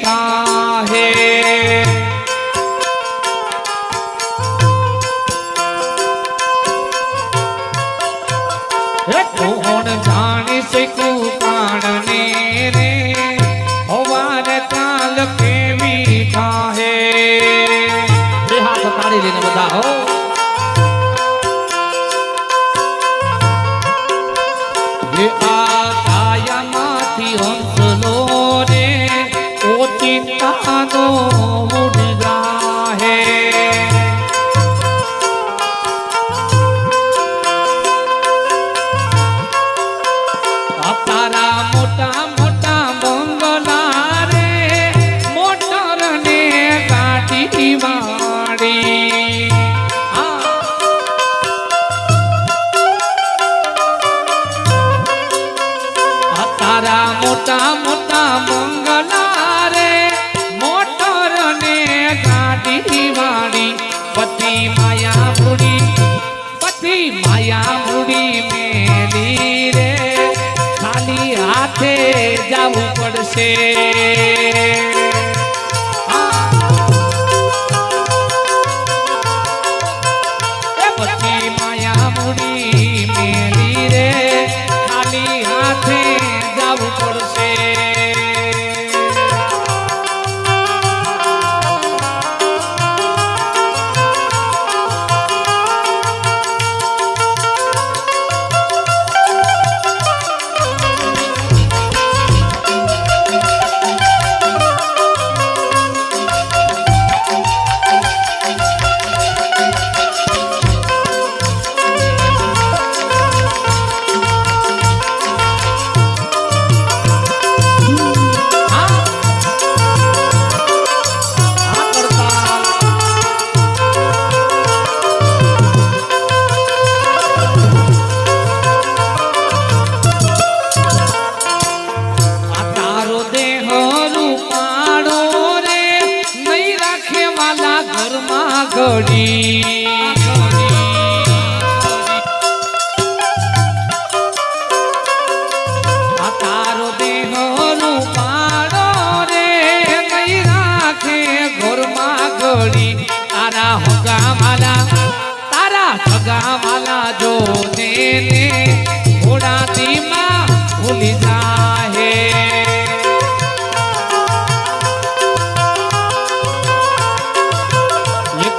કાહે કોણ જાણી શકું કાળને રે હવાર કાલ કેવી થાહે બે હાથ તાળી લઈને બધા હો ये आया माथी हंसलो रे ओचिंतानो उड़गा है तारा मोटा मोटा बंगला रे मोटर ने गाड़ी वाड़ी तारा मोटा मोटा बंगला रे मोटर ने गाड़ी वाड़ी पति माया बुड़ी मेली रे खाली हाथे जाવું પડશે पति माया बुड़ी मेली रे खाली हाथे जाવું પડશે तारो देह रूपाड़ो रे नहीं राखे घोर मागड़ी तारा सगा माला जो ने घोड़ा दीमा भूली जाहे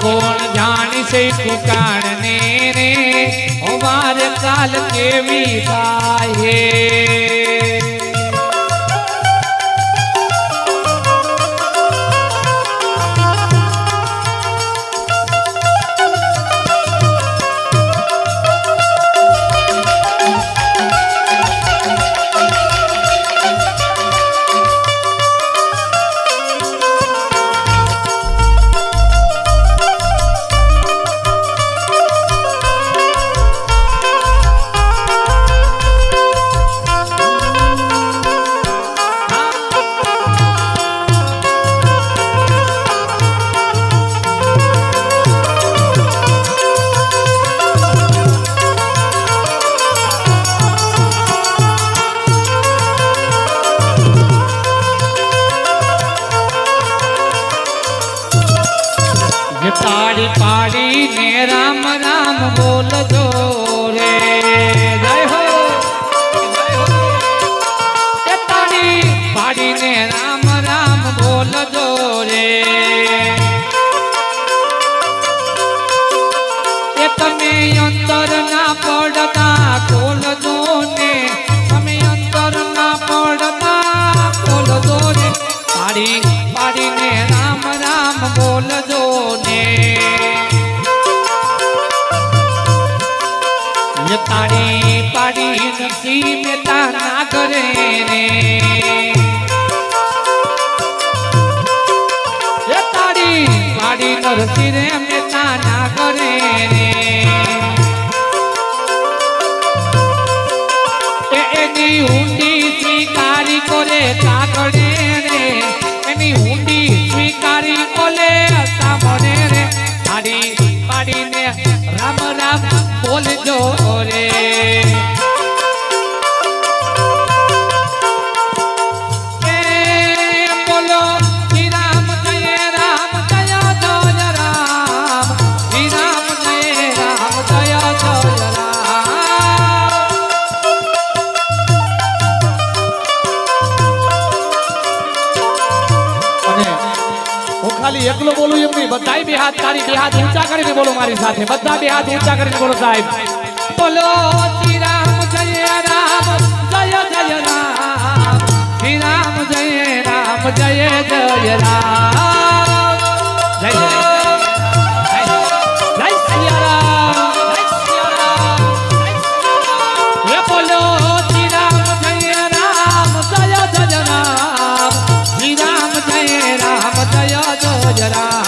कौन जानी से पुकारने रे हमार काल केवी थाहे ताड़ी पाड़ी ने राम राम बोल जो रे जय हो ताड़ी पाड़ी ने राम राम बोल जो रे तमे अंतर ना पड़ता खोल दो ने तमे अंतर ना पड़ता खोल दो रे पाड़ी पाड़ी ने राम राम बोल दो ने ये ताड़ी पाड़ी नसी में ताना करे रे ये ताड़ी पाड़ी नरसी रे में ताना करे रे एनी हुंडी स्वीकारी करे कागड़े रे एनी हुंडी स्वीकारी कोले सामने रे ताड़ी पाड़ी ने राम राम बोल जो रे बोलो ખાલી એકલો બોલું એમ નહીં, બધાય બે હાથ તારી બે હાથ ઊંચા કરીને બોલો મારી સાથે, બધા બે હાથ ઊંચા કરીને બોલો સાહેબ. બોલો શ્રી રામ જય રામ જય જય રામ, શ્રી રામ જય રામ જય જય રામ, જય જય જય સિયા રામ, જય સિયા રામ. એ બોલો શ્રી રામ જય રામ જય જય રામ, શ્રી રામ જય રામ જય જય રામ.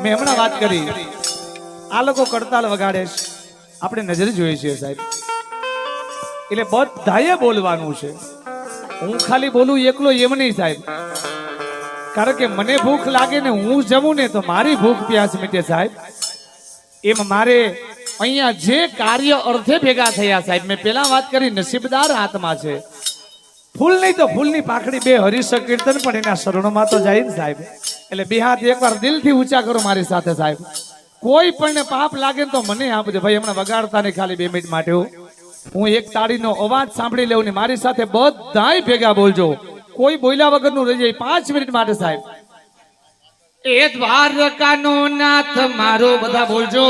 મેં હમણાં વાત કરી, આ લોકો કડતાલ વગાડે છે, આપણે નજરે જોઈએ છીએ સાહેબ, એટલે બધાએ બોલવાનું છે. હું ખાલી બોલું એકલો એમ નહીં સાહેબ, કારણ કે મને ભૂખ લાગે ને હું જમું ને તો મારી ભૂખ પ્યાસ મીટે સાહેબ. એમ મારે અહીંયા જે કાર્ય અર્થે ભેગા થયા સાહેબ, મેં પેલા વાત કરી નસીબદાર હાથમાં છે. ફૂલ નહીં તો ફૂલની પાખડી બે હરીશ કીર્તન પણ એના શરણોમાં તો જાય ને સાહેબ. એટલે બે હાથ એકવાર દિલથી ઊંચા કરો મારી સાથે સાહેબ. કોઈ પણ ને પાપ લાગે તો મને આપજો ભાઈ, હમણાં વગાડતા ને ખાલી 2 મિનિટ માટે હું એક તાળીનો અવાજ સાંભળી લેવું ને મારી સાથે બધાય ભેગા બોલજો, કોઈ બોલ્યા વગરનું રહી જાય 5 મિનિટ માટે સાહેબ. એ દ્વારકાનો નાથ મારો, બધા બોલજો.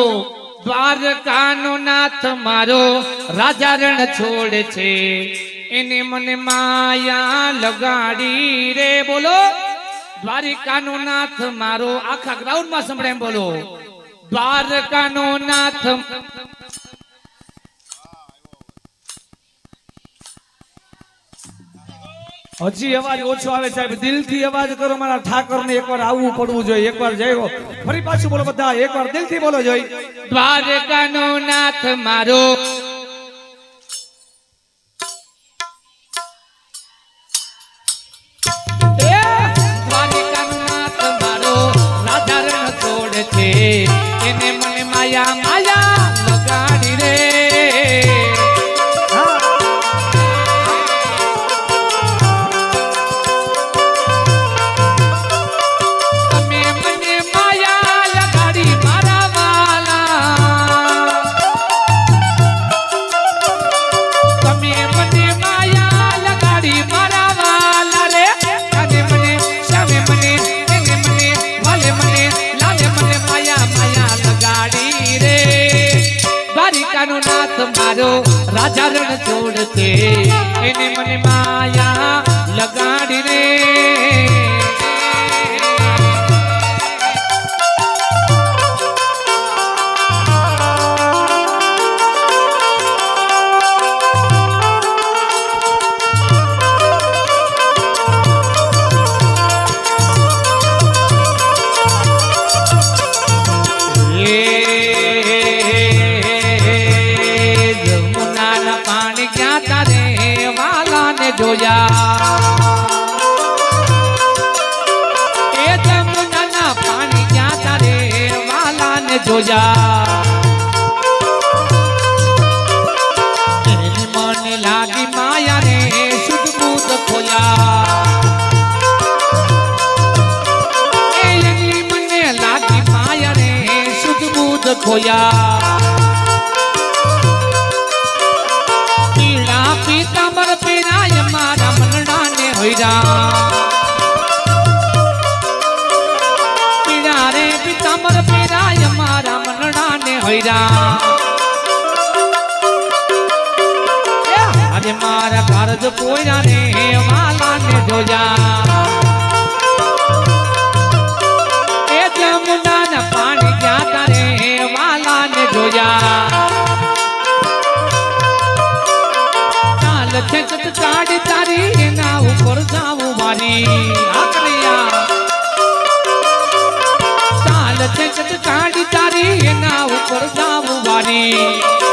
દ્વારકાનો નાથ મારો રાજા રણ છોડે છે, એને મને માયા લગાડી રે. બોલો દ્વારકાનો નાથ મારો, આખા ગ્રાઉન્ડ માં સંભળાય બોલો. દ્વારકાનો નાથ. હજી અવાજ ઓછો આવે સાહેબ, દિલથી અવાજ કરો મારા ઠાકર ને. એકવાર આવવું પડવું જોઈએ, એકવાર જય હો. ફરી પાછું બોલો બધા, એકવાર દિલથી બોલો જોઈએ. દ્વારકાનો નાથ મારો, એને મને માયા માયા લગાડી રે. તમે મને માયા લગાડી મારા વાલા, તમે મને માયા લગાડી મારા વાલા રે. અને મને સામે મને એને મને વાલે મને લાલે મને માયા માયા લગાડી રે. દ્વારિકાનો નાથ મારો રાજા રણ છોડતે, એને મને માયા લગાડી રે. જોયા એ જમુનાના પાણી ક્યાં તારે વાલાને જોયા. એની મને લાગી માયા ને શુદ્ધ બુદ્ધ ખોયા. એની મને લાગી માયા ને શુદ્ધ બુદ્ધ ખોયા. પીતાંબર પીરાય મારા મનડાને હોયરા. ભૈરા આજે મારા કારજ કોઈના ને વાલા ને જોયા એ જમુના ના પાણી ક્યાં તારે વાલા ને જોયા ચાલ છે ચાડી તારી એના ઉપર જાવું મારી આકરિયા ચાલ છે ચાડી તારી એના ઉપર જાવું મારી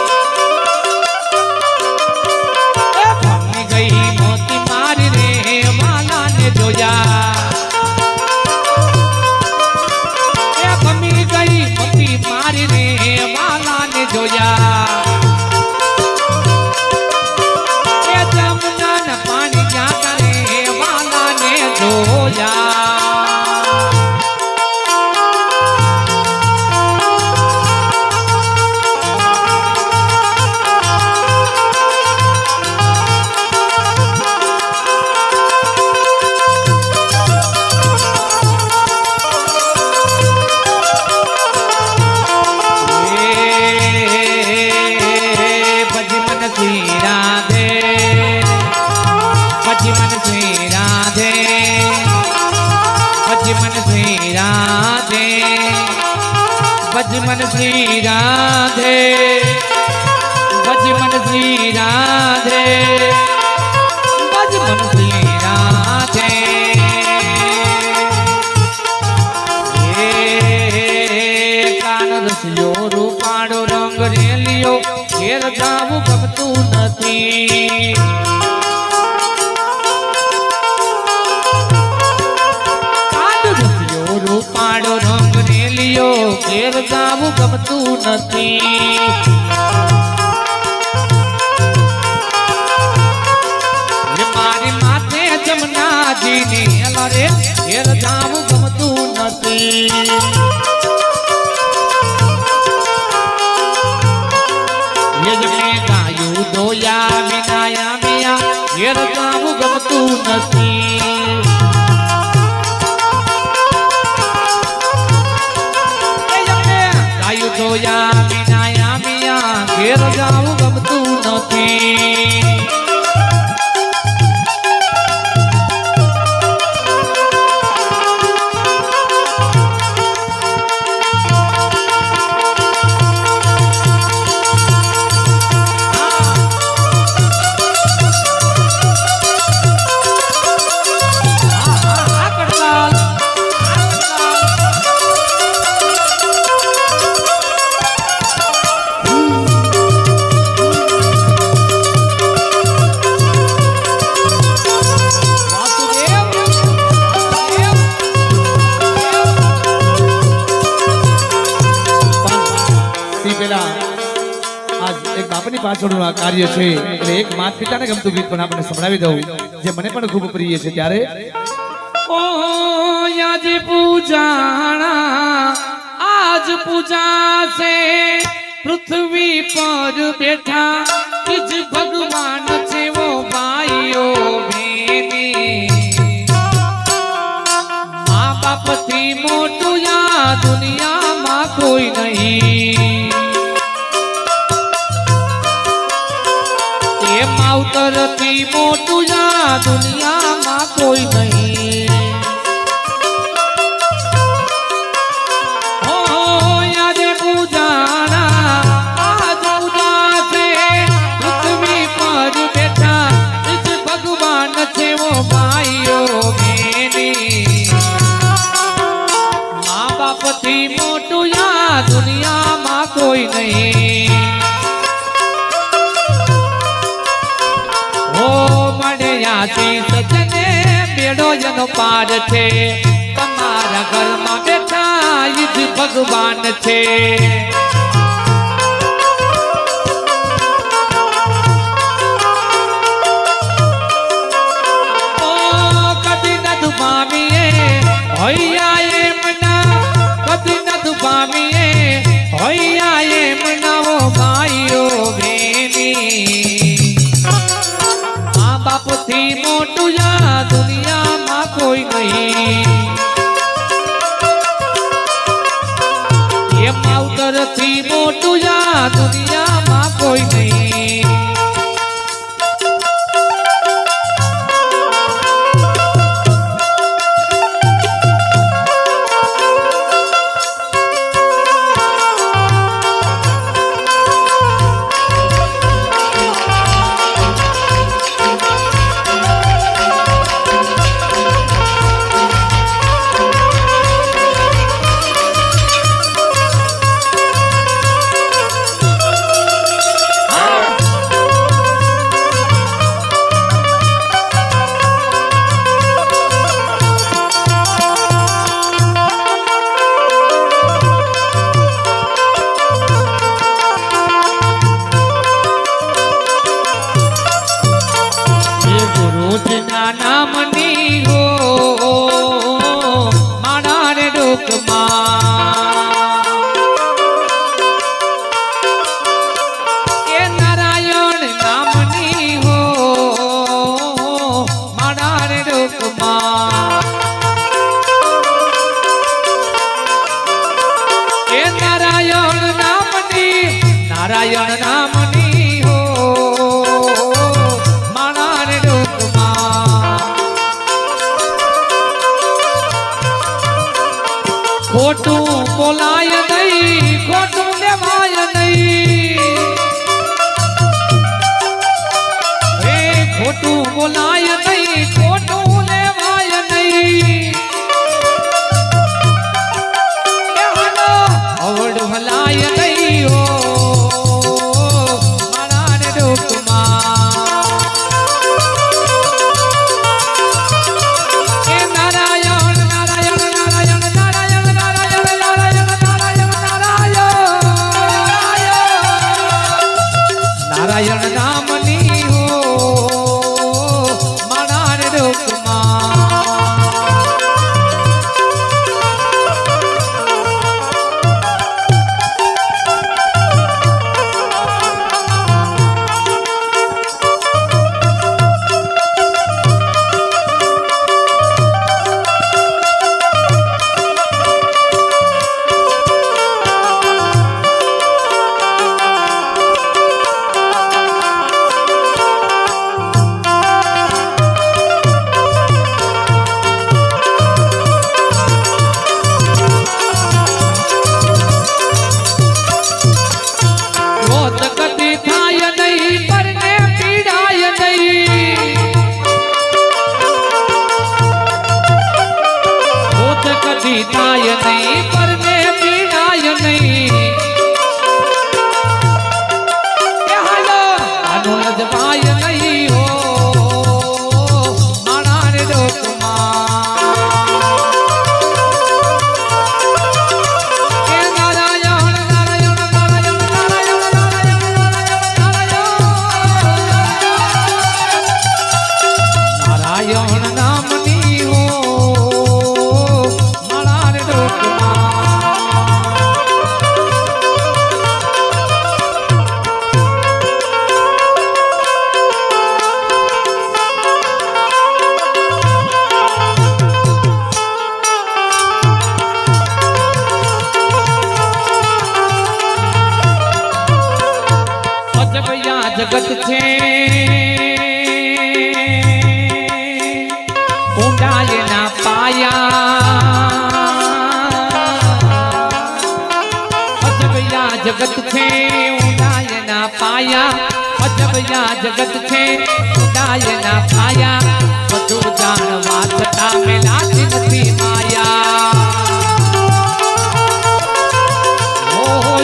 भजमन श्री राधे भजमन श्री राधे भजमन श्री राधे कान रसियो रूपाड़ो रंग रेलियो घेर जावू गमतू नथी रूपाड़ो रंग रेलियो घेर जावू गमतू नथी मारी माथे जमुना जी ने अलारे घेर जावू गमतू नथी ये जने गायू दोया विनाया मिया घेर जावू गमतू नथी जोया मिनाया मिया घेर जाऊं गमतू नथी પાછળનું આ કાર્ય છે એટલે એક માતા પિતાને ગમતું ગીત પણ આપણે સંભળાવી દઉં જે મને પણ ખૂબ પ્રિય છે ત્યારે ઓ આજ પૂજાણા આજ પૂજા છે પૃથ્વી પર બેઠા કિજ ભગવાન છે વો ભાઈઓ બેની મા બાપ થી મોટું આ દુનિયામાં કોઈ નહીં मावतर थी मोटू या दुनिया में कोई नहीं हो याद पूजाना आज पूजा से पृथ्वी पर बैठा इस भगवान थे वो भाइयों बेनी माँ बाप थी मोटू या दुनिया में कोई नहीं सजने बेड़ो जनो पार थे तमारा घर में बैठा युद्ध भगवान थे ओ कदी न दुबामीए होया ये मना कदी न दुबामीए होया ये मना वो भाइयों बेनी बाप थी मोटू या दुनिया में कोई नहीं ये मावतर थी मोटू મોટું આ દુનિયામાં કોઈ નહીં. નામની હો મારા રે ડોકમાં એ નારાયણ નામની હો મારા રે ડોકમાં એ નારાયણ નામની હો મારા રે ડોકમાં ખોટું બોલાય નહીં, ખોટું લેવાય નહીં, હે ખોટું બોલાય નહીં, ખોટું લેવાય નહીં, અવડ ભલાય નહીં હો મારા રે ડોકમાં એ નારાયણ નારાયણ નારાયણ નારાયણ નામની હો મારા રે ડોકમાં થાય નહીં પરને પીડાય નહીં આનો લજવાય નહીં હો મારા રે ડોકમાં એ નારાયણ નારાયણ નારાયણ નારાયણ નારાયણ નારાયણ નામની હો જગત છે ઊંડાય ના પાયા અજબયા જગત છે ઊંડાય ના પાયા અજબયા જગત છે ઊંડાય ના પાયા બધું જાણવા છતાં મેલાતી નથી માયા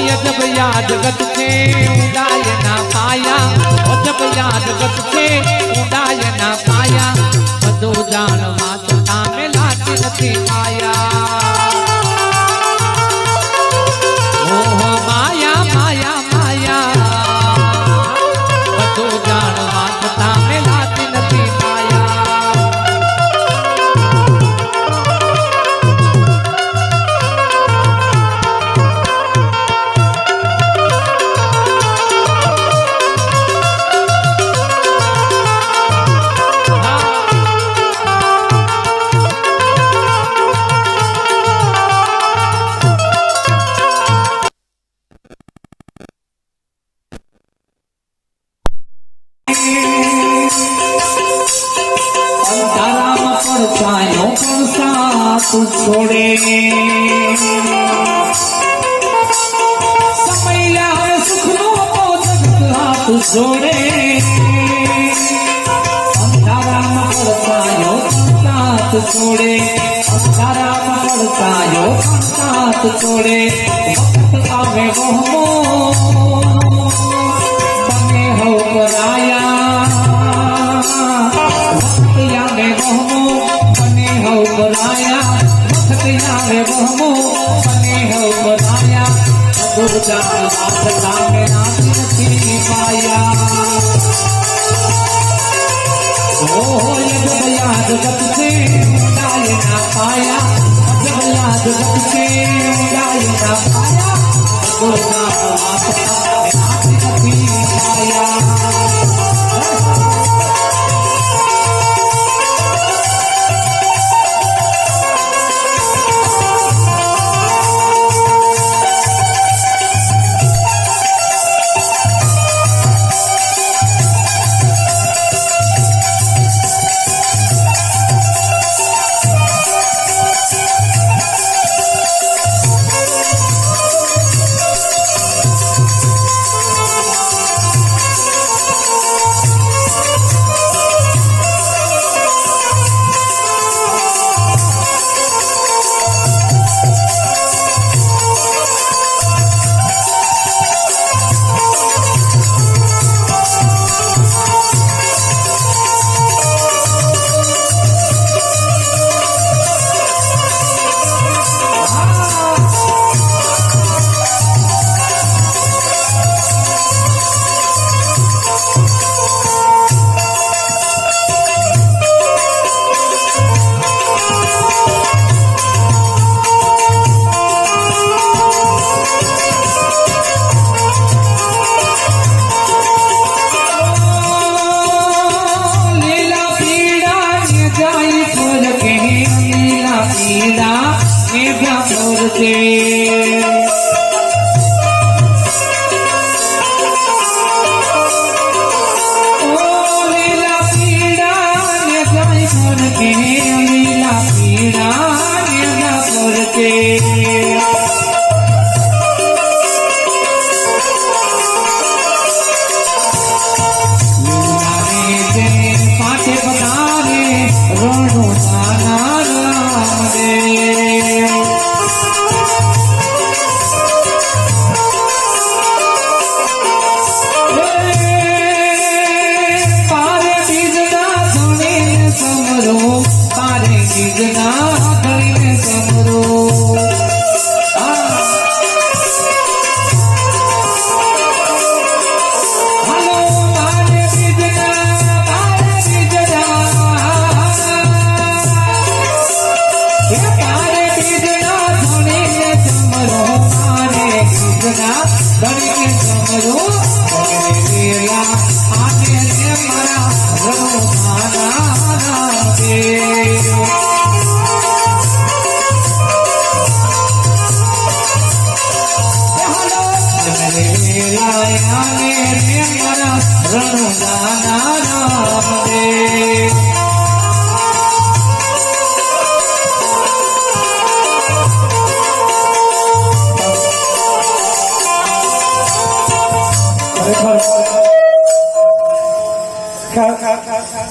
અજબયા જગત છે ઊંડાય ના પાયા અજબયા જગત છે ઊંડાય ના પાયા બધું જાણવા છતાં મેલાતી નથી માયા ઓહો માયા માયા માયા બધું જાણવા છતાં મેલાતી નથી માયા પડતાયો પણ સાથ છોડે સમય આવે સુખનો તો જગત હાથ જોડે અંધારામાં પડતાયો પણ સાથ છોડે અંધારામાં પડતાયો પણ સાથ છોડે વખત આવે વહમો તમે હો પરાયા વખત આવે વહમો તમે હો પરાયા વખત આવે વહમો તમે હો પરાયા દુર્જા વાત સામે નથી પાયા जब याद जगत से डाल ना पाया जब याद जगत से डाल ना पाया दुर्गा माता पाया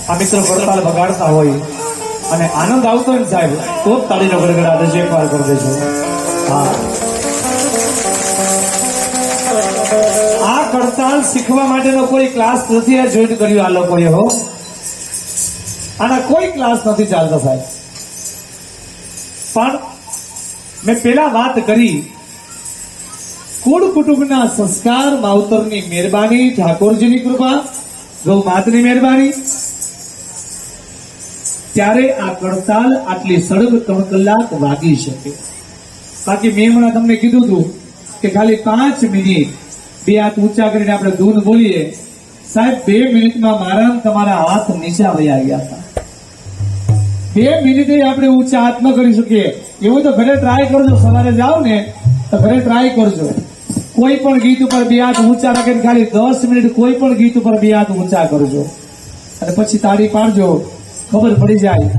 આ મિત્રો વડતાલ વગાડતા હોય અને આનંદ આવતો હોય ને સાહેબ તો જ તાળીનો ગડગડાટ હજી એક વાર કરી દેજો. હા, આ કડતાલ શીખવા માટેનો કોઈ ક્લાસ નથી આ જોઈન કર્યું આ લોકોએ. હો, આના કોઈ ક્લાસ નથી ચાલતો સાહેબ. પણ મેં પેલા વાત કરી કુળ કુટુંબના સંસ્કાર માવતરની મહેરબાની, ઠાકોરજીની કૃપા, ગૌ માતની મહેરબાની, ત્યારે આ કડતાલ આટલી સળગ 3 કલાક વાગી શકે. બાકી મેં હમણાં તમને કીધું હતું કે ખાલી 5 મિનિટ 2 હાથ ઊંચા કરીને આપણે ધૂન બોલીએ. સાહેબ 2 મિનિટમાં મારા તમારા હાથ નીચા વયા ગયા હતા. 2 મિનિટે આપણે ઊંચા હાથ ન કરી શકીએ. એવું તો ઘરે ટ્રાય કરજો, સવારે જાઓ ને તો ઘરે ટ્રાય કરજો. કોઈ પણ ગીત ઉપર 2 હાથ ઊંચા રાખીને ખાલી 10 મિનિટ કોઈ પણ ગીત ઉપર 2 હાથ ઊંચા કરજો અને પછી તાળી પાડજો. ખબર પડી જાય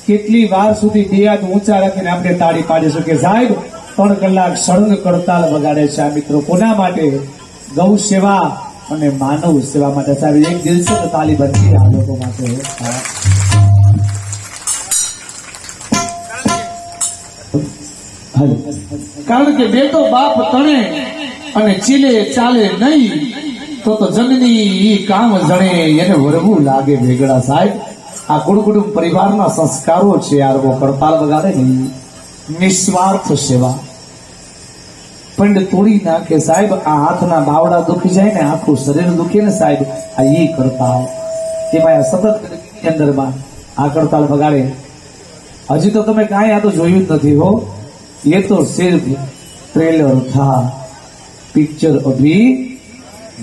કેટલી વાર સુધી બે હાથ ઊંચા રાખીને આપણે તાળી પાડીશું કે સાહેબ 3 કલાક સળંગ કડતાલ વગાડે છે આ મિત્રો કોના માટે? ગૌ સેવા અને માનવ સેવા માટે સાહેબ એક દિલ સે તો તાળી બનતી આ લોકો માટે. કારણ કે બેટો બાપ તણે અને ચીલે ચાલે નહીં તો જનની ઈ કામ જણે એને વરવું લાગે વેગડા સાહેબ. આ કુટુંબ પરિવારના સંસ્કારો છે. આ લોકો કડતાલ વગાડે ને નિસ્વાર્થ સેવા પંડ તોડી નાખે સાહેબ. આ હાથના બાવડા દુખી જાય ને આખું શરીર દુખે ને સાહેબ આ ઈ કડતાલ એમાં સતત ગરમીની અંદરમાં આ કડતાલ વગાડે. હજી તો તમે કાંઈ આ તો જોયું જ નથી હો. ये तो सिर्फ ट्रेलर था, पिक्चर अभी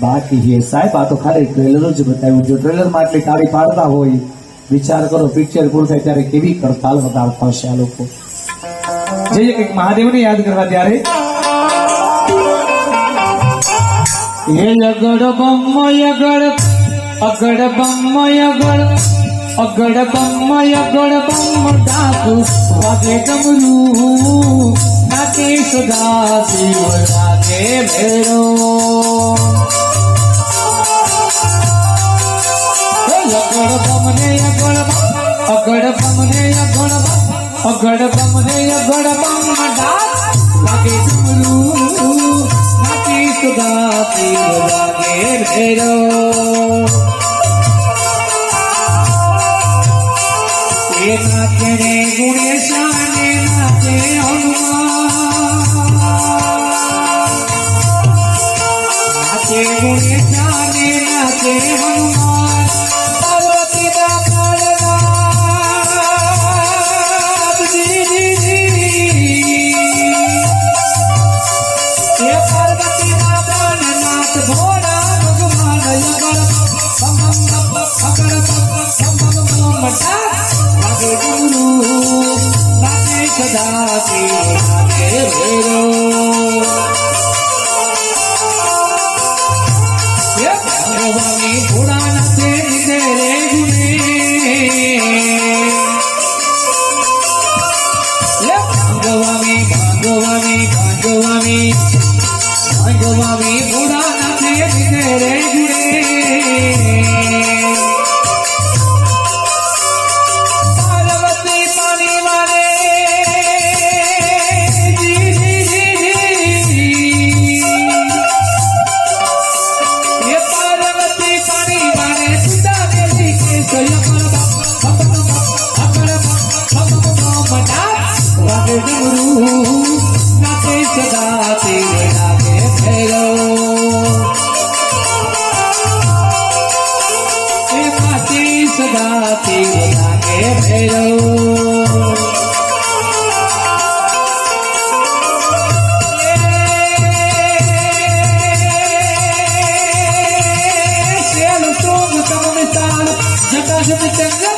बाकी है साहब. आ तो खाली ट्रेलर ज बताव्યું. जो ट्रेलर માં આટલી તાળી પાડતા હોય વિચાર કરો પિક્ચર પૂરું થાય ત્યારે કેવી કરતાલ વગાડતા હશે આ લોકો. જઈએ એક મહાદેવને યાદ કરવા ત્યારે હે અગડ બમ અગડ અગડ બમ અગડ બમ ડાકુ વાગે ડમરું નાચે સદા શિવ લાગે ભેરો. અગડ બમ ને અગડ બમ ને અગડ બમ ને અગડ બમ ડાક વાગે ડમરું નાચે સદા શિવ લાગે ભેરો. नाचे रे गुणेशाने नाचे हनुमान नाचे गुणेशाने नाचे हनुमान पार्वती दा प्राणनाथ ये पार्वती दा प्राणनाथ भोला भगवान अगड़ मटा गुरु नाचे सदा शिव लागे भैरो. ये भगवानी बुढ़ा नाचे तेरे गुणे ये भगवानी भगवानी भगवानी भगवानी बुढ़ा नाचे तेरे गुणे. नाचे सदा शिव लागे भैरो. नाचे सदा शिव लागे भैरो. शेल सोम तम मिसाल जटा जब चंद्र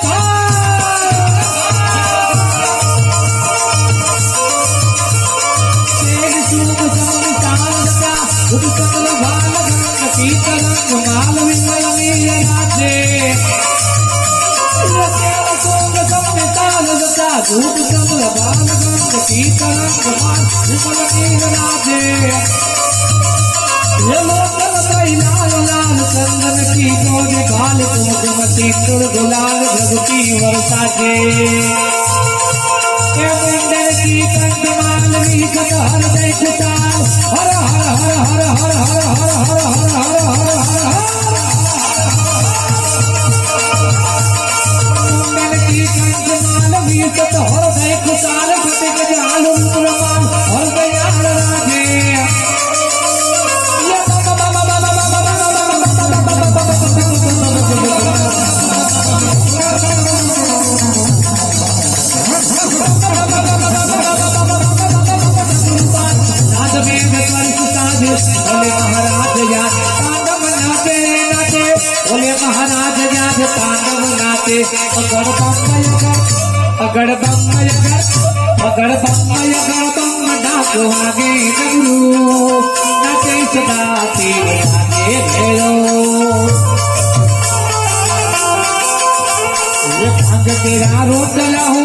दूध कमल बाल गंग पीतरंग मान विमल नील नाचे. ये लोकल कई लाल लाल चंदन की गोद काल कुमकुमती तुड़ गुलाल भगती वर्षा के. ये मंडल की कंठमाल वीखत हर देख चाल हर हर हर हर हर हर हर हर हर हर हर हर. तो हर देख चाल फटिक जाल मुसलमान हर दयाल राधे. नाद में स्वर्ग साधे बोले महाराज याद तांडव नाचे नाचे बोले महाराज याद तांडव नाचे. अगड़ बम अगड़ बम डाक वागे डमरू नाचे सदा शिव लागे भैरो. भांग तेरा रोटला हो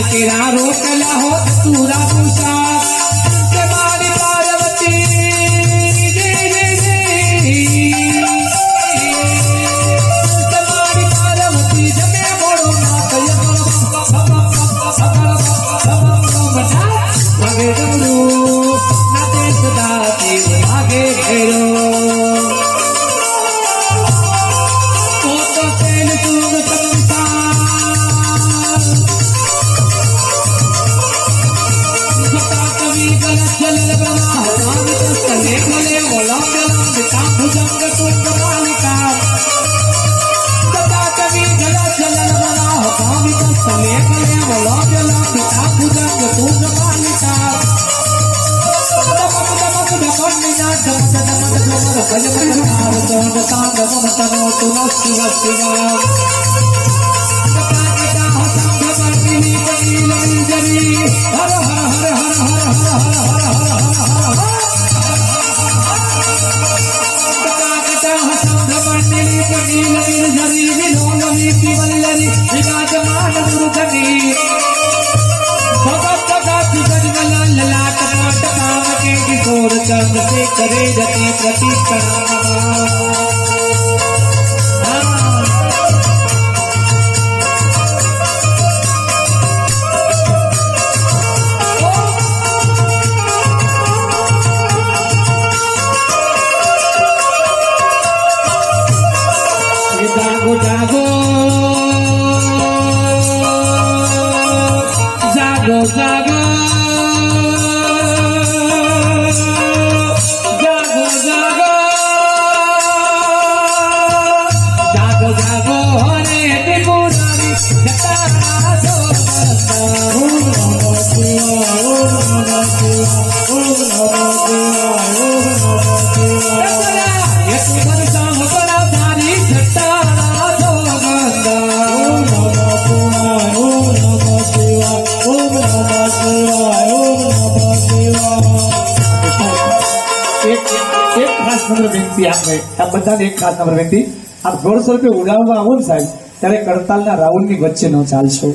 केरा रोटला हो धतूरा दूषा के मारी पार्वती जय जय जय तुम्हारी पार्वती जमे मोड़ो नाथ भागे डमरू नाते सदा देव भागे घेरो तो तेल सूग करे जति प्रतीक्षणा जागो जागो जागो जागो આ બધાને એક ખાસ નંબર વિનંતી આપ 150 રૂપિયા ઉડાવવા આવો ને સાહેબ ત્યારે કડતાલના રાઉન્ડની વચ્ચે ન ચાલશો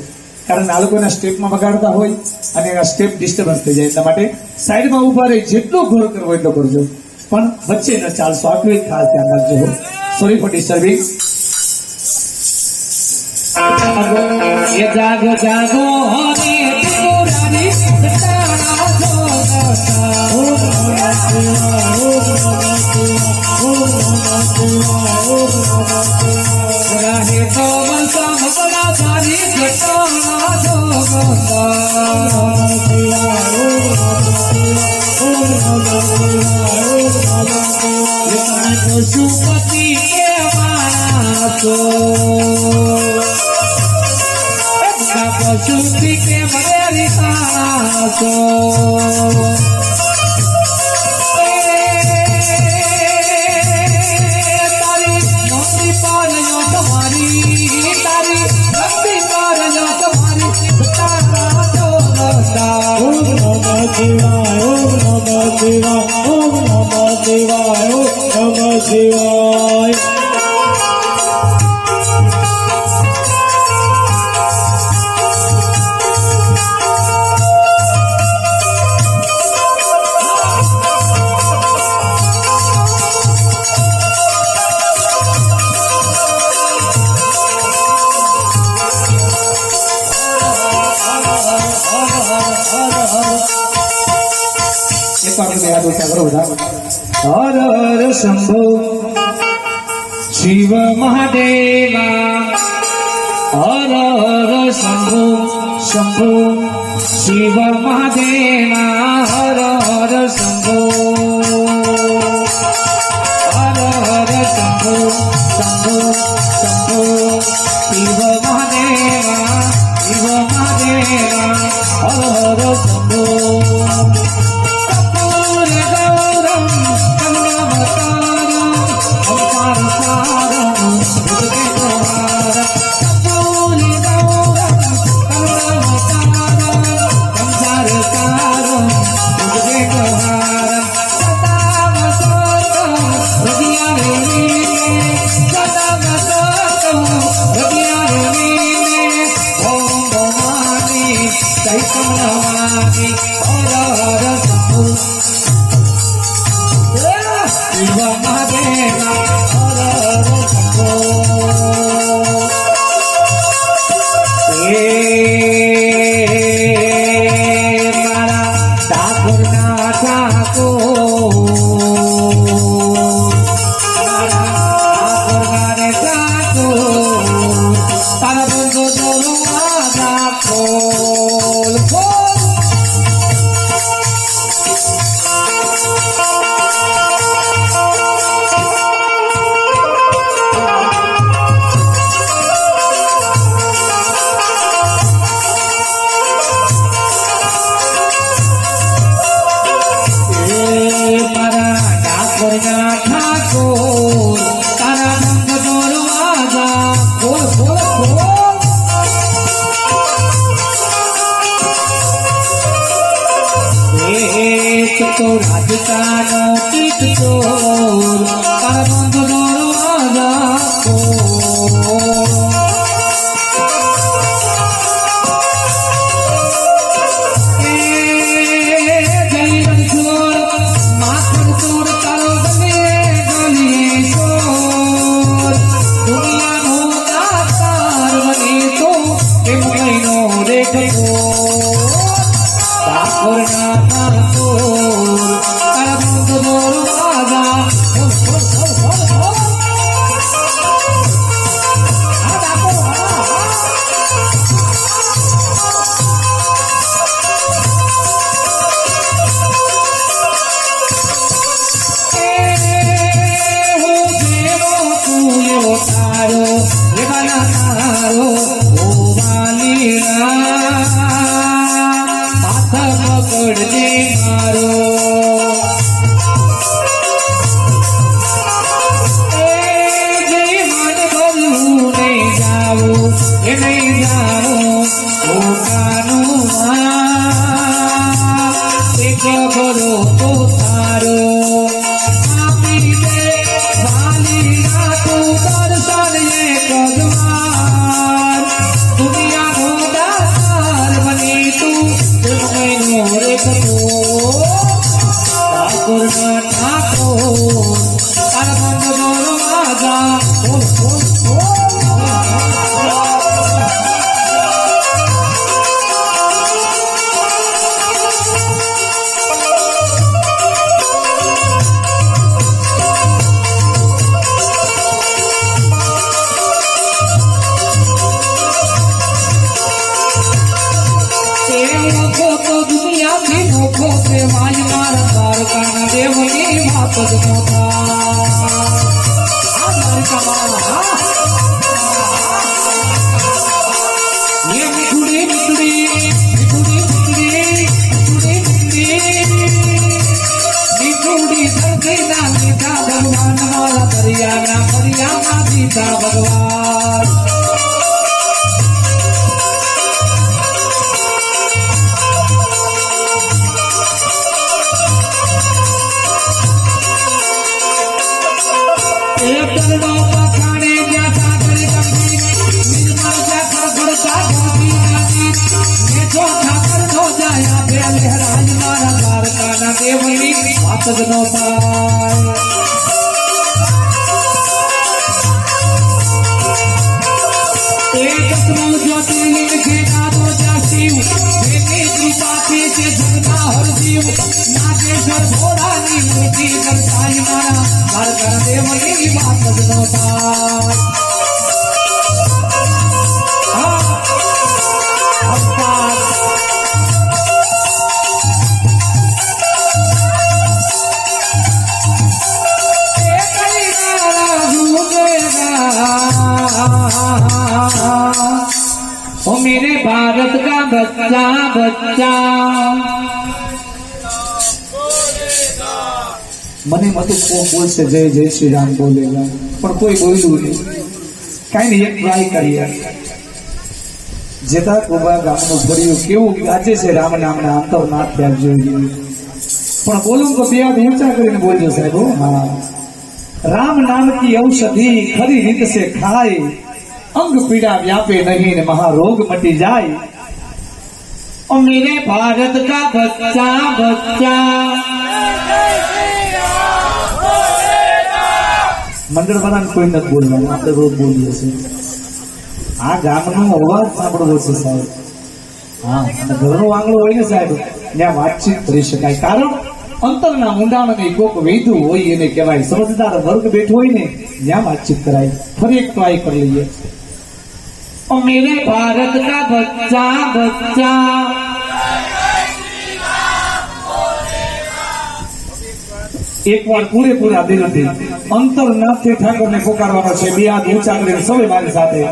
કારણ આ લોકોના સ્ટેપમાં બગાડતા હોય અને એના સ્ટેપ ડિસ્ટર્બન્સ થઈ જાય એટલા માટે સાઈડમાં ઉભા રહી જેટલો ઘોર કરવો એટલો કરજો પણ વચ્ચે ન ચાલશો આટલું એક ખાસ ધ્યાન રાખજો સોરી ફોર ડિસ્ટર્બિંગ ये जागो जागो हरे त्रिपुरारी सताना राहे तो मनसा मपना सारी घटना पशुपति के मासो पशुपति के मेरी सासो तारी नौकरी पर जो तुम्हारी तारी नौकरी पर जो तुम्हारी तारा जो रस्ता ओम नमः शिवाय ओम नमः शिवाय ओम नमः शिवाय ओम नमः शिवाय हर हर शंभो शिव महादेवा हर हर शंभो शंभो शिव महादेवा हर हर शंभो हर हर शंभो शंभो शंभो शिव महादेवा हर हर शंभो શિવ મહાદેવા હર હર શંભો મારા ઠાકોરના ઠાકોર તારા બંધો દોરો ખોલ ખોલ મારા ઠાકોરના ઠાકોર તારા બંધ દોરવાજા ખોલ ખોલ ખોલ એક તો રાજકાનો તીત ચોર તારા બંધ દોરવાજા ખોલ ભગવાન દેવની વાત જ ન થાય જ્યોતિર્લિંગ છે દાદો શિવ જેની કૃપાથી છે જગના હરજીવ નાગેશ્વર ભોળાની મૂર્તિ દર્શાઈ મારા દ્વારકા દેવની વાત જ ન થાય ओ मेरे भारत का बच्चा बच्चा મને મતું કોણ બોલશે જય જય શ્રી રામ બોલેલા પણ કોઈ બોલ્યું નહીં કઈ નહીં એક ટ્રાય કરીએ જેતા કુબા ગામનું ભર્યું કેવું ગાજે છે રામ નામના અંતર ના થયા જોઈએ પણ બોલું તો બે હાથ ઊંચા કરીને બોલજો સાહેબ હા राम नाम की औषधि खरी रीत से खाए अंग पीड़ा व्यापे नहीं ने महारोग मटी जाए और मेरे भारत का बच्चा बच्चा મંડળવાળાને કોઈ નથી બોલવાનું, આપણે રોજ બોલીએ છીએ. આ ગામનો અવાજ સાંભળવો છે સાહેબ. હા, અને ઘરનો આંગણો હોય ને સાહેબ, ત્યાં વાતચીત કરી શકાય. કારણ અંતરના ઊંડાણને કોક વેધું હોય એને કહેવાય. સમજદાર વર્ગ બેઠો હોય ને ત્યાં વાતચીત કરાય. ફરી એક ટ્રાય કરી લઈએ. ओ मेरे भारत का बच्चा बच्चा એક વાર પૂરેપૂરા દિલથી અંતરનાથથી ઠાકોરને પોકારવાનો છે. બે હાથ ઊંચા કરીને સૌએ મારી સાથે.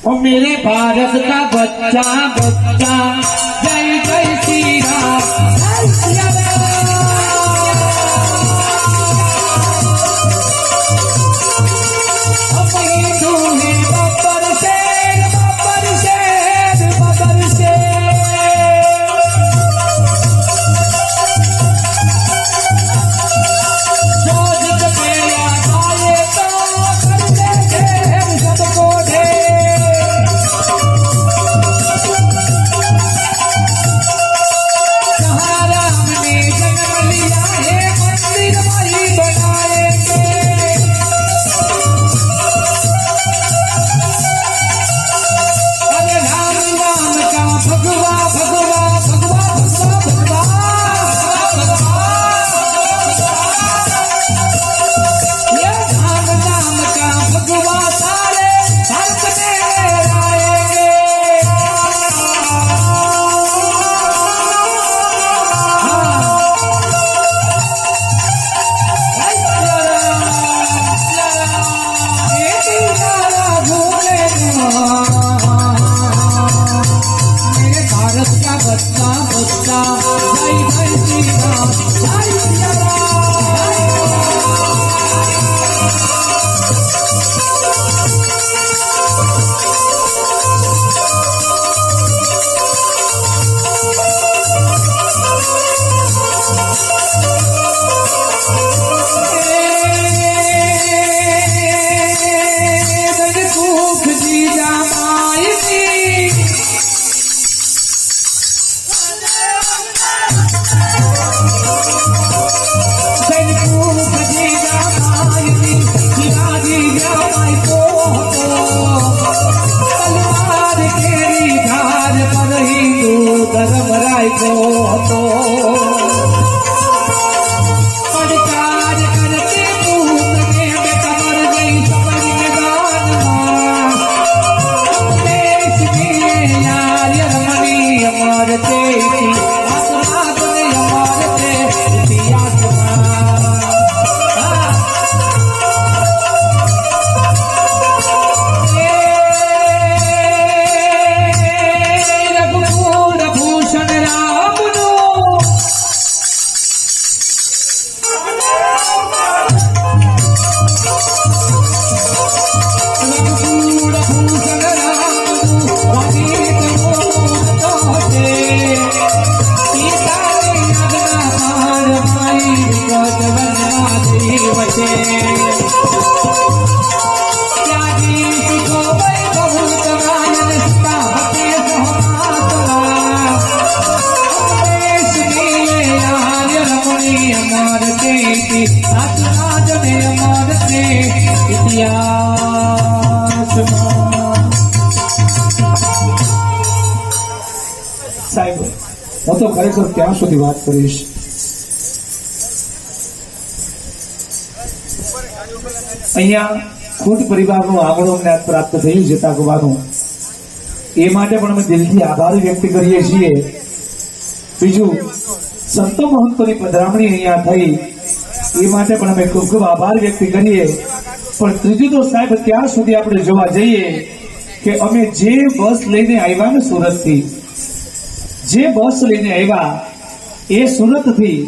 ओ मेरे भारत का बच्चा बच्चा जय जय श्री राम जय श्री राम अपनी धूनी बब्बर शेर बब्बर शेर बब्बर शेर जो जित पे आए तो कर देंगे हम सबको ढेर जहाँ राम ने जन्म लिया है मंदिर वही बनाएंगे अरे राम राम का भगवा भगवा भगवा भगवा भगवा ये राम राम का भगवा सारे भारत में आएंगे मेरे भारत का बच्चा बच्चा जय जय श्री राम जय श्री भूख जी जमाई भूख जी जमाई शिवाजी जमाई को तलवार केरी धार पर हिंदू धर्म राय को तो पड़कार करके पूत के बेटा मर गई समर मैदान देश में यार रमणी अमर तेरी आत्मा ने अमर तेरी आत्मा रघुकुल भूषण राम नो रघुकुल भूषण राम वनीत मोहते सीता ने अगना पार माई विगत वनवा देव छे त्यागी सिखो वै बहुत गायन सीता भटे सहमातवा देश में यार रमणी अमर तेरी आत्मा जने अमर ते इतिहास સાહેબ, હું તો ખરેખર ત્યાં સુધી વાત કરીશ. અહીંયા ખુદ પરિવારનું આંગણું અમને આજ પ્રાપ્ત થયું છે તાકવાનું. એ માટે પણ અમે દિલથી આભાર વ્યક્ત કરીએ છીએ. બીજું, સંતો મહંતોની પધરામણી અહીંયા થઈ એ માટે પણ અમે ખૂબ ખૂબ આભાર વ્યક્ત કરીએ. પણ ત્રીજું તો સાહેબ ત્યાં સુધી આપણે જોવા જઈએ કે અમે જે બસ લઈને આવ્યા ને સુરતથી, જે બસ લઈને આવ્યા એ સુરતથી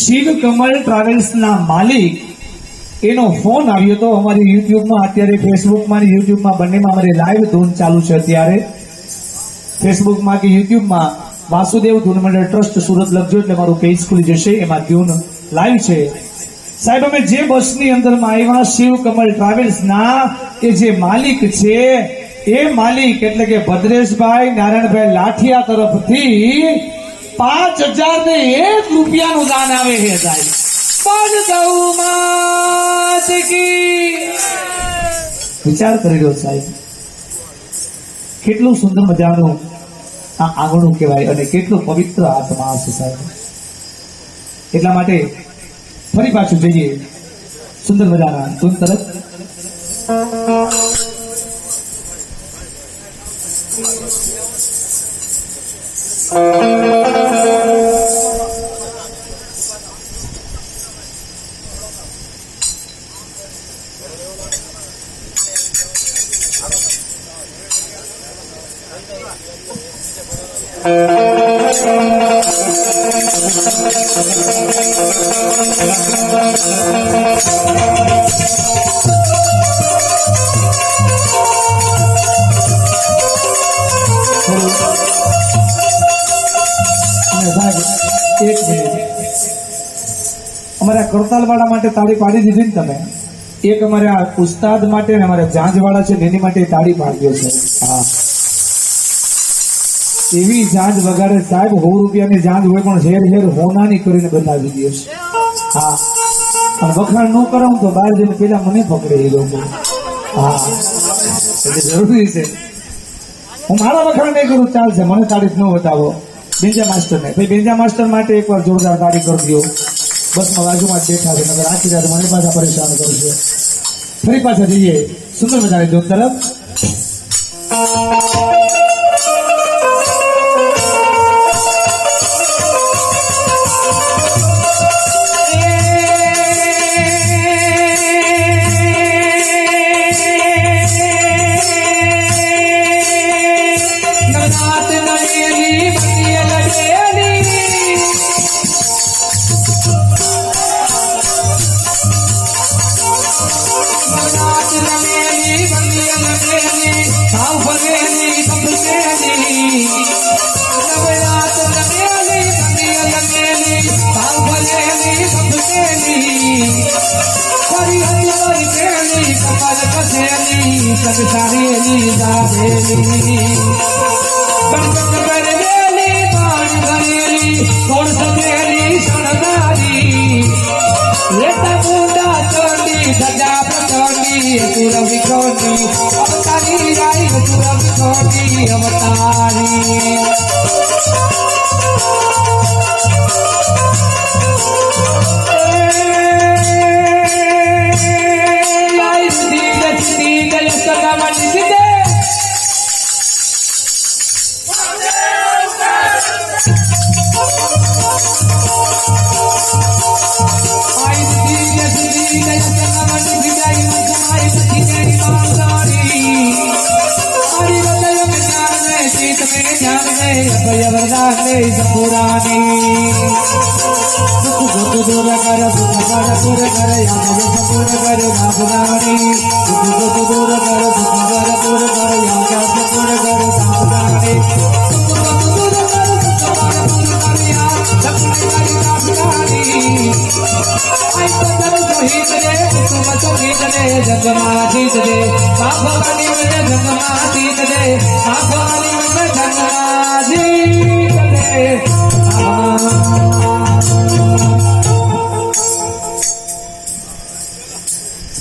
શિવ કમલ ટ્રાવેલ્સના માલિક એનો ફોન આવ્યો હતો. અમારી યુટ્યુબમાં અત્યારે ફેસબુકમાં અને યુટ્યુબમાં બંનેમાં અમારી લાઈવ ધૂન ચાલુ છે. અત્યારે ફેસબુકમાં કે યુટ્યુબમાં વાસુદેવ ધૂન મંડળ ટ્રસ્ટ સુરત લખજો એટલે મારું પેજ ખુલી જશે. એમાં ધૂન લાઈવ છે. સાહેબ, અમે જે બસની અંદરમાં આવ્યા શિવ કમલ ટ્રાવેલ્સના એ જે માલિક છે એ માલિક એટલે કે ભદ્રેશભાઈ નારાયણભાઈ લાઠિયા તરફથી 5,001 રૂપિયાનું દાન આવે છે સાહેબ. બોલ ગૌ માત કી વિચાર કરી રહ્યો સાહેબ, કેટલું સુંદર મજાનું આ આંગણું કહેવાય અને કેટલું પવિત્ર આત્મા છે સાહેબ. એટલા માટે ફરી પાછું જઈએ સુંદર મજાના ધૂન તરફ. અને સાહેબ, એક મિનિટ, અમારા કરતાલવાળા માટે તાળી પાડી દીધી ને તમે, એક અમારા ઉસ્તાદ માટે અને અમારા જાંજવાળા છે ને એની માટે તાળી પાડ્યો છે. હા, એવી જાંજ વગાડે સાહેબ, 100 રૂપિયાની જાંજ હોય પણ હેર હેર હોનાની કરીને બનાવી દે છે. હા, પણ વખાણ ન કરો તો બહાર જઈને પેલા મને પકડે એ લોકો. હા, એટલે જરૂરી છે. હું મારા વખાણ નહીં કરું ચાલશે, મને તારીફ ન બતાવો. બેંજા માસ્ટર ને ભાઈ, બેંજા માસ્ટર માટે એકવાર જોરદાર તાળી કરી દો. બસમાં બાજુમાં જ બેઠા છે, નકર આખી રાત મને પાછા પરેશાન કરશે. ફરી પાછા જઈએ સુંદર મજાની જોત તરફ.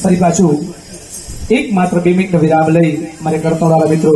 ફરી પાછું એક માત્ર 2 મિનિટનો વિરામ લઈ મારે કરતાવાળા મિત્રો